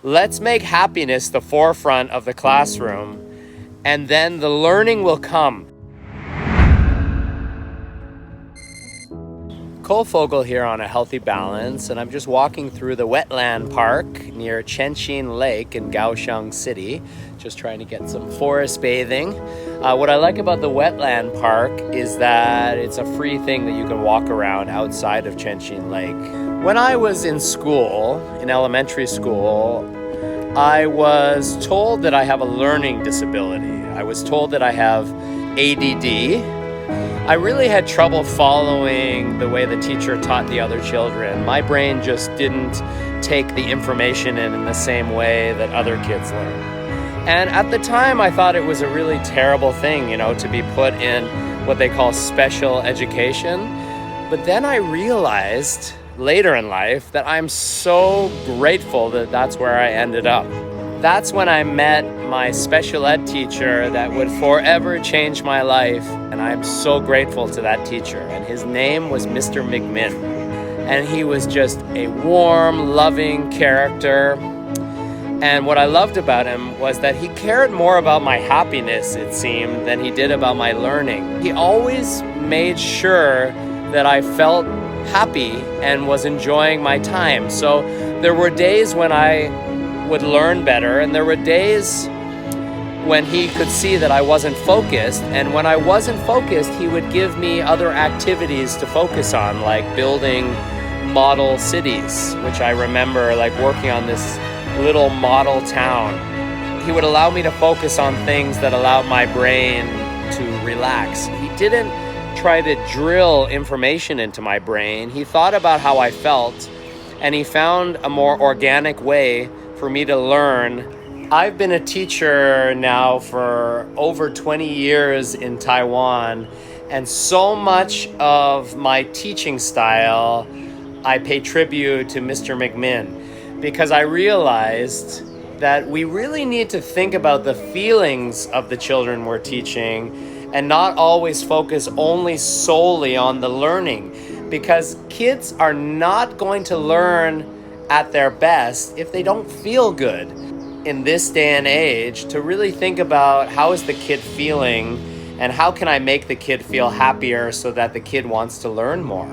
Let's make happiness the forefront of the classroom, and then the learning will come. Cole Fogel here on A Healthy Balance, and I'm just walking through the wetland park near Chenshin Lake in Kaohsiung City, just trying to get some forest bathing. What I like about the wetland park is that it's a free thing that you can walk around outside of Chenshin Lake. When I was in school, in elementary school, I was told that I have a learning disability. I was told that I have ADD. I really had trouble following the way the teacher taught the other children. My brain just didn't take the information in the same way that other kids learn. And at the time, I thought it was a really terrible thing, to be put in what they call special education. But then I realized later in life that I'm so grateful that that's where I ended up. That's when I met my special ed teacher that would forever change my life, and I'm so grateful to that teacher. And his name was Mr. McMinn, and he was just a warm, loving character. And what I loved about him was that he cared more about my happiness, it seemed, than he did about my learning. He always made sure that I felt happy and was enjoying my time. So there were days when I would learn better, and there were days when he could see that I wasn't focused, and when I wasn't focused, he would give me other activities to focus on, like building model cities, which I remember like working on this little model town. He would allow me to focus on things that allowed my brain to relax. He didn't try to drill information into my brain. He thought about how I felt, and he found a more organic way for me to learn. I've been a teacher now for over 20 years in Taiwan, and so much of my teaching style, I pay tribute to Mr. McMinn, because I realized that we really need to think about the feelings of the children we're teaching and not always focus only solely on the learning, because kids are not going to learn at their best if they don't feel good. In this day and age, to really think about how is the kid feeling and how can I make the kid feel happier so that the kid wants to learn more.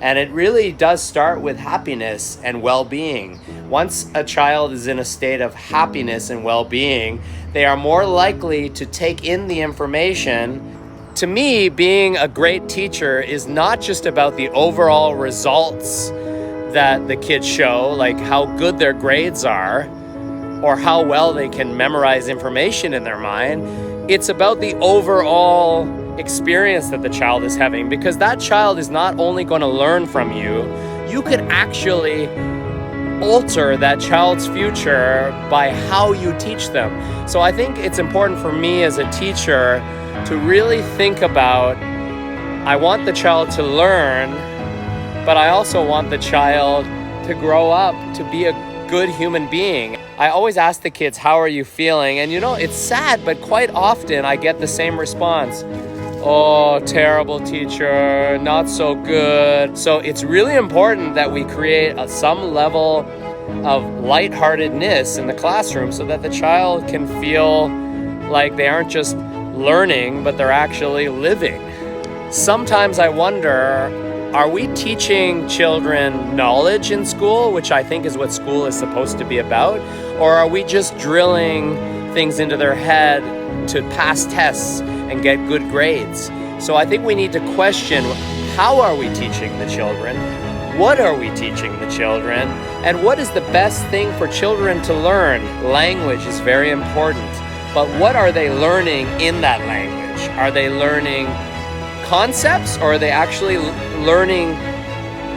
And it really does start with happiness and well-being. Once a child is in a state of happiness and well-being, they are more likely to take in the information. To me, being a great teacher is not just about the overall results that the kids show, like how good their grades are or how well they can memorize information in their mind. It's about the overall experience that the child is having, because that child is not only going to learn from you, you could actually alter that child's future by how you teach them. So I think it's important for me as a teacher to really think about, I want the child to learn, but I also want the child to grow up to be a good human being. I always ask the kids, how are you feeling? And it's sad, but quite often I get the same response. Oh, terrible teacher, not so good. So it's really important that we create some level of lightheartedness in the classroom so that the child can feel like they aren't just learning, but they're actually living. Sometimes I wonder, are we teaching children knowledge in school, which I think is what school is supposed to be about? Or are we just drilling things into their head to pass tests and get good grades? So I think we need to question, how are we teaching the children? What are we teaching the children? And what is the best thing for children to learn? Language is very important, but what are they learning in that language? Are they learning concepts, or are they actually learning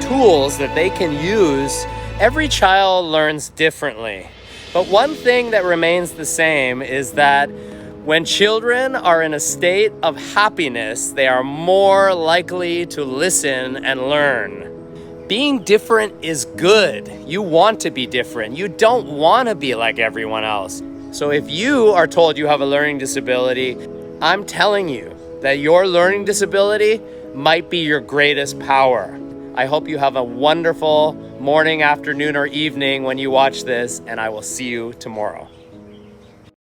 tools that they can use? Every child learns differently. But one thing that remains the same is that when children are in a state of happiness, they are more likely to listen and learn. Being different is good. You want to be different. You don't want to be like everyone else. So if you are told you have a learning disability, I'm telling you that your learning disability might be your greatest power. I hope you have a wonderful morning, afternoon, or evening when you watch this, and I will see you tomorrow.